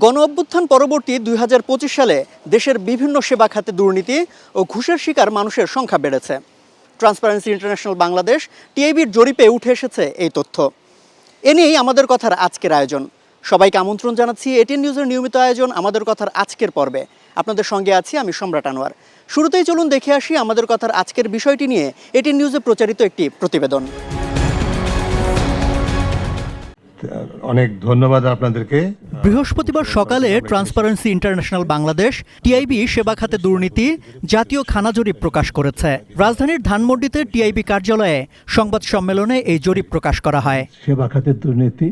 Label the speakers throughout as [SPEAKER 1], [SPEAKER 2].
[SPEAKER 1] গণঅভ্যুত্থান পরবর্তী ২০২৫ সালে দেশের বিভিন্ন সেবা খাতে দুর্নীতি ও ঘুষের শিকার মানুষের সংখ্যা বেড়েছে। ট্রান্সপারেন্সি ইন্টারন্যাশনাল বাংলাদেশ টিআইবির জরিপে উঠে এসেছে এই তথ্য। এ নিয়েই আমাদের কথার আজকের আয়োজন। সবাইকে আমন্ত্রণ জানাচ্ছি এটিএন নিউজের নিয়মিত আয়োজন আমাদের কথার আজকের পর্বে। আপনাদের সঙ্গে আছি আমি সম্রাট আনোয়ার। শুরুতেই চলুন দেখে আসি আমাদের কথার আজকের বিষয়টি নিয়ে এটিএন নিউজে প্রচারিত একটি প্রতিবেদন।
[SPEAKER 2] অনেক ধন্যবাদ আপনাদেরকে।
[SPEAKER 1] বৃহস্পতিবার সকালে ট্রান্সপারেন্সি ইন্টারন্যাশনাল বাংলাদেশ টিআইবি সেবা খাতে দুর্নীতি জাতীয় খানা জরিপ প্রকাশ করেছে। রাজধানীর ধানমন্ডিতে টিআইবি কার্যালয়ে সংবাদ সম্মেলনে এই জরিপ প্রকাশ করা হয়।
[SPEAKER 2] সেবা খাতের দুর্নীতি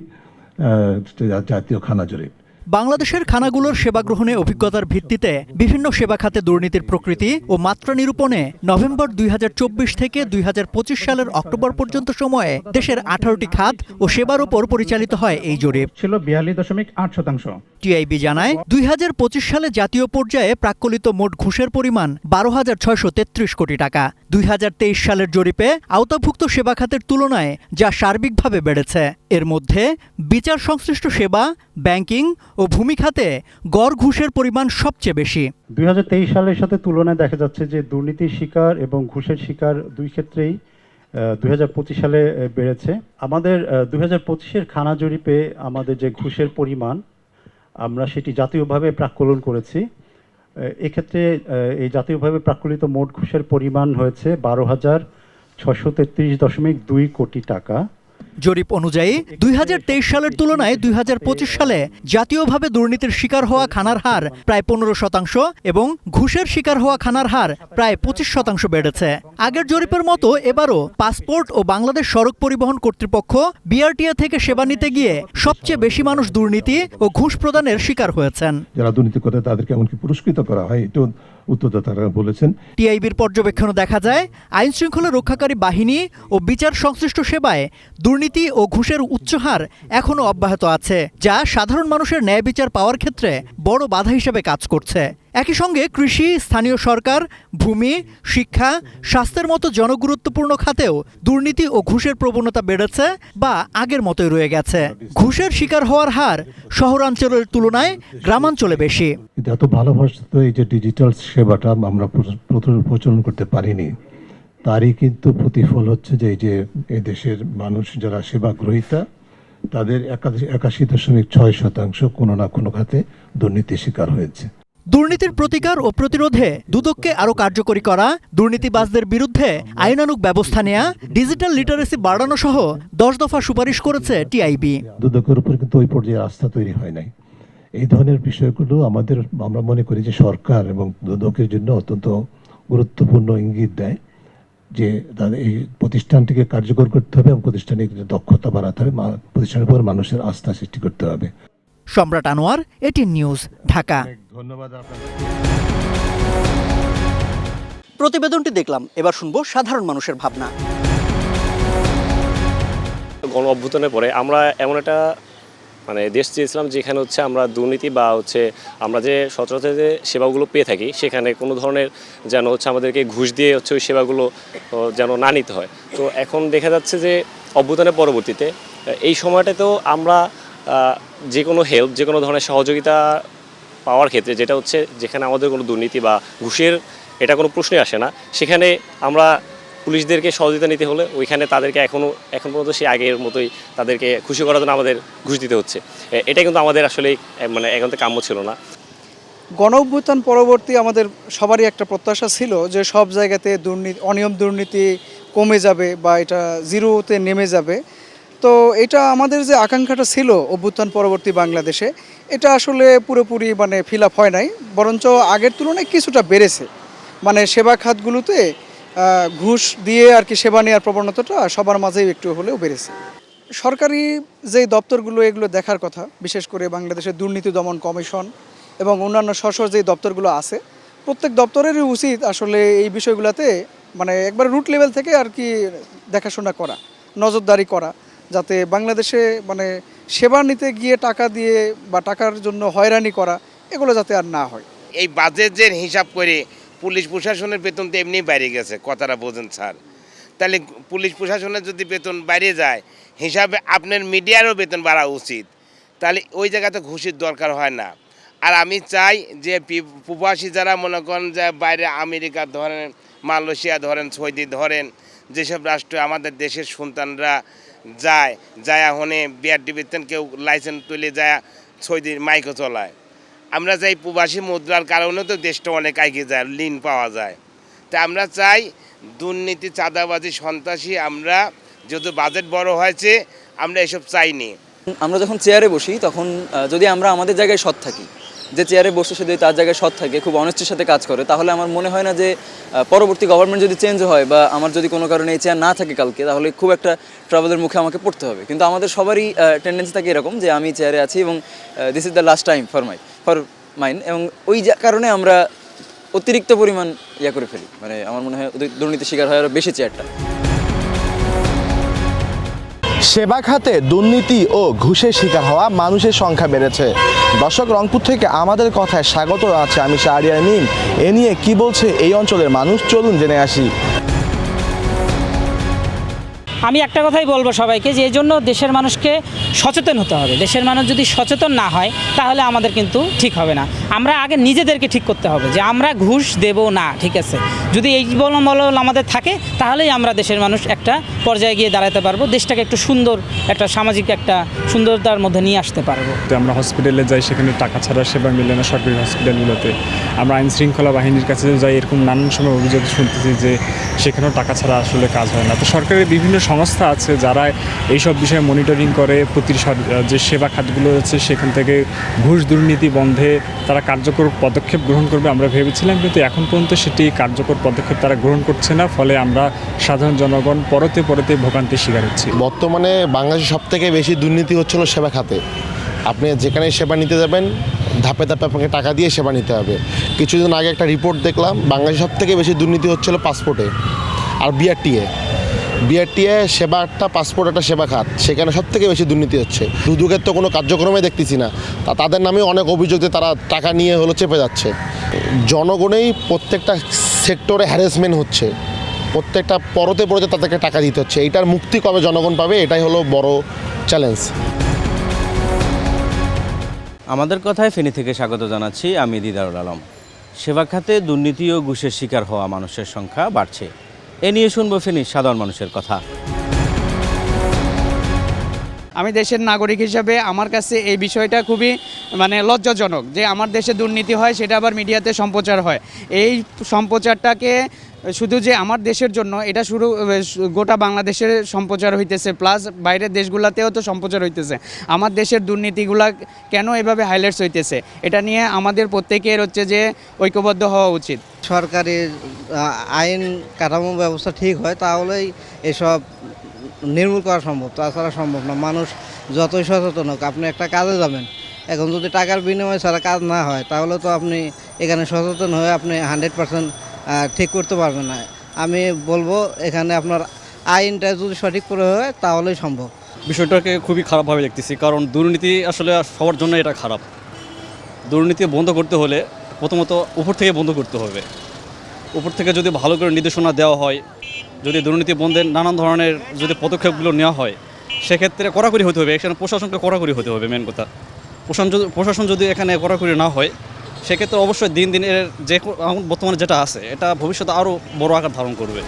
[SPEAKER 2] জাতীয় খানা জরিপ।
[SPEAKER 1] বাংলাদেশের খানাগুলোর সেবা গ্রহণে অভিজ্ঞতার ভিত্তিতে বিভিন্ন সেবা খাতে দুর্নীতির প্রকৃতি ও মাত্রা নিরূপণে নভেম্বর ২০২৪ থেকে ২০২৫ সালের অক্টোবর পর্যন্ত সময়ে দেশের ১৮টি খাত ও সেবার উপর পরিচালিত হয় এই জরিপ।
[SPEAKER 3] ছিল ৪২.৮%।
[SPEAKER 1] টিআইবি জানায় ২০২৫ সালে জাতীয় পর্যায়ে প্রাক্কলিত মোট ঘুষের পরিমাণ ১২,৬৩৩ কোটি টাকা। ২০২৩ সালের জরিপে আওতাভুক্ত সেবা খাতের তুলনায় যা সার্বিকভাবে বেড়েছে। এর মধ্যে বিচার সংশ্লিষ্ট সেবা, ব্যাংকিং ও ভূমি খাতে গড় ঘুষের পরিমাণ সবচেয়ে বেশি।
[SPEAKER 3] ২০২৩ সালের সাথে তুলনায় দেখা যাচ্ছে যে দুর্নীতির শিকার এবং ঘুষের শিকার দুই ক্ষেত্রেই ২০২৫ সালে বেড়েছে। আমাদের ২০২৫-এর খানা জরিপে আমাদের যে ঘুষের পরিমাণ আমরা সেটি জাতীয়ভাবে প্রাক্কলন করেছি। এক্ষেত্রে এই জাতীয়ভাবে প্রাক্কলিত মোট ঘুষের পরিমাণ হয়েছে ১২,৬৩৩.২ কোটি টাকা।
[SPEAKER 1] জরিপ অনুযায়ী ২০২৩ সালের তুলনায় ২০২৫ সালে জাতীয়ভাবে দুর্নীতির শিকার হওয়া খানার হার প্রায় ১৫% এবং ঘুষের শিকার হওয়া খানার হার প্রায় ২৫% বেড়েছে। আগের জরিপের মতো এবারও পাসপোর্ট ও বাংলাদেশ সড়ক পরিবহন কর্তৃপক্ষ বিআরটিএ থেকে সেবা নিতে গিয়ে সবচেয়ে বেশি মানুষ দুর্নীতি ও ঘুষ প্রদানের শিকার হয়েছেন।
[SPEAKER 2] যারা দুর্নীতি করে তাদেরকে এমনকি পুরস্কৃত করা হয়, এটা উত্তরদাতারা বলেছেন।
[SPEAKER 1] টিআইবির পর্যবেক্ষণে দেখা যায় আইন শৃঙ্খলা রক্ষাকারী বাহিনী ও বিচার সংশ্লিষ্ট সেবায় দুর্নীতি ও ঘুষের উচ্চ হার এখনও অব্যাহত আছে, যা সাধারণ মানুষের ন্যায় বিচার পাওয়ার ক্ষেত্রে বড় বাধা হিসেবে কাজ করছে। একই সঙ্গে কৃষি, স্থানীয় সরকার, ভূমি, শিক্ষা, স্বাস্থ্যের মতো জনগুরুত্বপূর্ণ খাতেও দুর্নীতি ও ঘুষের প্রবণতা বেড়েছে বা আগের মতোই রয়ে গেছে। ঘুষের শিকার হওয়ার হার শহরাঞ্চলের তুলনায় গ্রামাঞ্চলে বেশি।
[SPEAKER 2] এত ভালোবাসত এই যে ডিজিটাল সেবাটা আমরা প্রচলন করতে পারিনি, তারই কিন্তু প্রতিফল হচ্ছে যে এই যে এই দেশের মানুষ যারা সেবা গ্রহীতা তাদের ৮১.৬% কোনো না কোনো খাতে দুর্নীতির শিকার হয়েছে।
[SPEAKER 1] দুর্নীতির প্রতিকার ও প্রতিরোধে দুদককে আরও কার্যকরী করা, দুর্নীতিবাজদের বিরুদ্ধে আইনানুগ ব্যবস্থা নেওয়া, ডিজিটাল লিটারেসি বাড়ানো সহ ১০ দফা সুপারিশ করেছে টিআইবি।
[SPEAKER 2] দুদকের উপর কিন্তু ওই পর্যায়ে আস্থা তৈরি হয় নাই। এই ধরনের বিষয়গুলো আমরা মনে করি যে সরকার এবং দুদকের জন্য অত্যন্ত গুরুত্বপূর্ণ ইঙ্গিত দেয় যে তাদের এই প্রতিষ্ঠানটিকে কার্যকর করতে হবে এবং প্রতিষ্ঠানের দক্ষতা বাড়াতে হবে, প্রতিষ্ঠানের উপর মানুষের আস্থা সৃষ্টি করতে হবে।
[SPEAKER 1] সম্রাট আনোয়ার, এটিএন নিউজ, ঢাকা।
[SPEAKER 2] ধন্যবাদ আপনাকে।
[SPEAKER 1] প্রতিবেদনটি দেখলাম, এবার শুনবো সাধারণ মানুষের ভাবনা।
[SPEAKER 4] গণ অভ্যুত্থানের পরে আমরা এমন একটা দেশ চেয়েছিলাম যেখানে হচ্ছে আমরা দুর্নীতি বা আমরা যে সচরাচর যে সেবাগুলো পেয়ে থাকি সেখানে কোনো ধরনের যেন আমাদেরকে ঘুষ দিয়ে ওই সেবাগুলো যেন না নিতে হয়। তো এখন দেখা যাচ্ছে যে অভ্যুত্থানের পরবর্তীতে এই সময়টাতেও আমরা যে কোনো হেল্প, যে কোনো ধরনের সহযোগিতা পাওয়ার ক্ষেত্রে যেখানে আমাদের কোনো দুর্নীতি বা ঘুষের এটা কোনো প্রশ্নই আসে না, সেখানে আমরা পুলিশদেরকে সহযোগিতা নিতে হলে ওইখানে তাদেরকে এখন পর্যন্ত সেই আগের মতোই তাদেরকে খুশি করার জন্য আমাদের ঘুষ দিতে হচ্ছে। এটা কিন্তু আমাদের আসলে এখন তো কাম্য ছিল না।
[SPEAKER 5] গণ অভ্যুত্থান পরবর্তী আমাদের সবারই একটা প্রত্যাশা ছিল যে সব জায়গাতে অনিয়ম দুর্নীতি কমে যাবে বা এটা জিরোতে নেমে যাবে। তো এটা আমাদের যে আকাঙ্ক্ষাটা ছিল অভ্যুত্থান পরবর্তী বাংলাদেশে, এটা আসলে পুরোপুরি ফিল আপ হয় নাই, বরঞ্চ আগের তুলনায় কিছুটা বেড়েছে। সেবা খাতগুলোতে ঘুষ দিয়ে আর কি সেবা নেওয়ার প্রবণতাটা সবার মাঝেই একটু হলেও বেড়েছে। সরকারি যে দপ্তরগুলো এগুলো দেখার কথা, বিশেষ করে বাংলাদেশের দুর্নীতি দমন কমিশন এবং অন্যান্য স্ব যে দপ্তরগুলো আছে, প্রত্যেক দপ্তরেরই উচিত আসলে এই বিষয়গুলোতে একবার রুট লেভেল থেকে আর কি দেখাশোনা করা, নজরদারি করা, যাতে বাংলাদেশে সেবা নিতে গিয়ে টাকা দিয়ে বা টাকার জন্য হয়রানি করা এগুলো যাতে আর না হয়।
[SPEAKER 6] এই বাজেটের হিসাব করে পুলিশ প্রশাসনের বেতন তো এমনি বাইরে গেছে, কথাটা বোঝেন স্যার। তাহলে পুলিশ প্রশাসনের যদি বেতন বাইরে যায় হিসাবে আপনার মিডিয়ারও বেতন বাড়া উচিত, তাহলে ওই জায়গাতে ঘুষের দরকার হয় না। আর আমি চাই যে প্রবাসী যারা মনে করেন যে বাইরে আমেরিকা ধরেন, মালয়েশিয়া ধরেন, সৌদি ধরেন, যেসব রাষ্ট্রে আমাদের দেশের সন্তানরা যায় হনে বিআর ডিবিতেন কেউ লাইসেন্স তুলে যায় সৌদির মাইকও চলায়। আমরা চাই প্রবাসী মুদ্রার কারণে তো দেশটা অনেক এগিয়ে যায়, ঋণ পাওয়া যায়। তা আমরা চাই দুর্নীতি, চাঁদাবাজি, সন্ত্রাসী, আমরা যেহেতু বাজেট বড় হয়েছে আমরা এসব চাইনি।
[SPEAKER 7] আমরা যখন চেয়ারে বসি তখন যদি আমরা আমাদের জায়গায় সৎ থাকি, যে চেয়ারে বসে সে যদি তার জায়গায় সৎ থাকে, খুব অনেস্টির সাথে কাজ করে, তাহলে আমার মনে হয় না যে পরবর্তী গভর্নমেন্ট যদি চেঞ্জ হয় বা আমার যদি কোনো কারণে এই চেয়ার না থাকে কালকে, তাহলে খুব একটা ট্রাবলের মুখে আমাকে পড়তে হবে। কিন্তু আমাদের সবারই টেন্ডেন্সি থাকে এরকম যে আমি চেয়ারে আছি এবং this is the last time for mine, এবং ওই কারণে আমরা অতিরিক্ত পরিমাণ করে ফেলি। মানে আমার মনে হয় দুর্নীতির শিকার হয় আরও বেশি চেয়ারটা।
[SPEAKER 8] সেবা খাতে দুর্নীতি ও ঘুষের শিকার হওয়া মানুষের সংখ্যা বেড়েছে। দর্শক, রংপুর থেকে আমাদের কথায় স্বাগত আছে আমি শাহরিয়ার মিম। এ নিয়ে কি বলছে এই অঞ্চলের মানুষ, চলুন জেনে আসি।
[SPEAKER 9] আমি একটা কথাই বলবো সবাইকে, যে এই জন্য দেশের মানুষকে সচেতন হতে হবে। দেশের মানুষ যদি সচেতন না হয় তাহলে আমাদের কিন্তু ঠিক হবে না। আমরা আগে নিজেদেরকে ঠিক করতে হবে যে আমরা ঘুষ দেব না, ঠিক আছে? যদি এই বলন আমাদের থাকে তাহলেই আমরা দেশের মানুষ একটা পর্যায়ে গিয়ে দাঁড়াতে পারবো, দেশটাকে একটু সুন্দর একটা সামাজিক একটা সুন্দরতার মধ্যে নিয়ে আসতে পারবো।
[SPEAKER 10] আমরা হসপিটালে যাই, সেখানে টাকা ছাড়া সেবা মিলে না সরকারি হসপিটালগুলোতে। আমরা আইন শৃঙ্খলা বাহিনীর কাছে যাই, এরকম নানান সময় অভিযোগ শুনতেছি যে সেখানেও টাকা ছাড়া আসলে কাজ হয় না। তো সরকারের বিভিন্ন সংস্থা আছে যারা এইসব বিষয়ে মনিটরিং করে, প্রতি যে সেবা খাতগুলো আছে সেখান থেকে ঘুষ দুর্নীতি বন্ধে তারা কার্যকর পদক্ষেপ গ্রহণ করবে আমরা ভেবেছিলাম, কিন্তু এখন পর্যন্ত সেটি কার্যকর পদক্ষেপ তারা গ্রহণ করছে না। ফলে আমরা সাধারণ জনগণ পরতে ভোগান্তির শিকার হচ্ছি।
[SPEAKER 8] বর্তমানে বাংলাদেশে সবথেকে বেশি দুর্নীতি হচ্ছিল সেবা খাতে। আপনি যেখানে সেবা নিতে যাবেন ধাপে ধাপে আপনাকে টাকা দিয়ে সেবা নিতে হবে। কিছুদিন আগে একটা রিপোর্ট দেখলাম, বাংলাদেশে সবথেকে বেশি দুর্নীতি হচ্ছিল পাসপোর্টে আর বিআরটিএ সেবা একটা, পাসপোর্ট একটা সেবা খাত, সেখানে সবথেকে বেশি দুর্নীতি হচ্ছে। দুদকের তো কোনো কার্যক্রমে দেখতেছি না, তাদের নামে অনেক অভিযোগ যে তারা টাকা নিয়ে চেপে যাচ্ছে। জনগণেই প্রত্যেকটা সেক্টরে হ্যারাসমেন্ট হচ্ছে, প্রত্যেকটা পরতে তাদেরকে টাকা দিতে হচ্ছে। এইটার মুক্তি কবে জনগণ পাবে, এটাই হলো বড় চ্যালেঞ্জ।
[SPEAKER 11] আমাদের কথায় ফেনী থেকে স্বাগত জানাচ্ছি, আমি দিদারুল আলম। সেবা খাতে দুর্নীতি ও ঘুষের শিকার হওয়া মানুষের সংখ্যা বাড়ছে। এ নিয়ে শুনবো ফেনীর সাধারণ মানুষের কথা।
[SPEAKER 5] আমি দেশের নাগরিক হিসাবে আমার কাছে এই বিষয়টা খুবই লজ্জাজনক যে আমার দেশে দুর্নীতি হয়, সেটা আবার মিডিয়াতে সম্প্রচার হয়। এই সম্প্রচারটাকে শুধু যে আমার দেশের জন্য, এটা শুরু গোটা বাংলাদেশের সম্প্রচার হইতেছে, প্লাস বাইরের দেশগুলোতেও তো সম্প্রচার হইতেছে। আমার দেশের দুর্নীতিগুলা কেন এভাবে হাইলাইটস হইতেছে, এটা নিয়ে আমাদের প্রত্যেকের যে ঐক্যবদ্ধ হওয়া উচিত।
[SPEAKER 12] সরকারি আইন কাঠামো ব্যবস্থা ঠিক হয় তাহলেই এসব নির্মূল করা সম্ভব, তাছাড়া সম্ভব না। মানুষ যতই সচেতন হোক, আপনি একটা কাজে যাবেন, এখন যদি টাকার বিনিময়ে ছাড়া কাজ না হয় তাহলে তো আপনি এখানে সচেতন হয়ে আপনি 100% ঠিক করতে পারবেন না। আমি বলবো এখানে আপনার আইনটা যদি সঠিক করে হয় তাহলেই সম্ভব।
[SPEAKER 13] বিষয়টাকে খুবই খারাপভাবে দেখতেছি, কারণ দুর্নীতি আসলে সবার জন্য এটা খারাপ। দুর্নীতি বন্ধ করতে হলে প্রথমত উপর থেকে বন্ধ করতে হবে। উপর থেকে যদি ভালো করে নির্দেশনা দেওয়া হয়, যদি দুর্নীতি বন্ধের নানান ধরনের যদি পদক্ষেপগুলো নেওয়া হয়, সেক্ষেত্রে কড়াকড়ি হতে হবে। এখানে প্রশাসনকে কড়াকড়ি হতে হবে, মেন কথা। প্রশাসন যদি এখানে কড়াকড়ি না হয়, সেক্ষেত্রে অবশ্যই দিন দিন এর যে বর্তমানে যেটা আছে এটা ভবিষ্যতে আরও বড় আকার ধারণ করবে।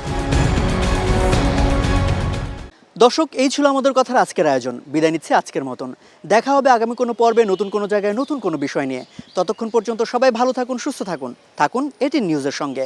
[SPEAKER 1] দর্শক, এই ছিল আমাদের কথার আজকের আয়োজন। বিদায় নিচ্ছে আজকের মতন। দেখা হবে আগামী কোনো পর্বে নতুন কোনো জায়গায় নতুন কোনো বিষয় নিয়ে। ততক্ষণ পর্যন্ত সবাই ভালো থাকুন, সুস্থ থাকুন, থাকুন এটিএন নিউজের সঙ্গে।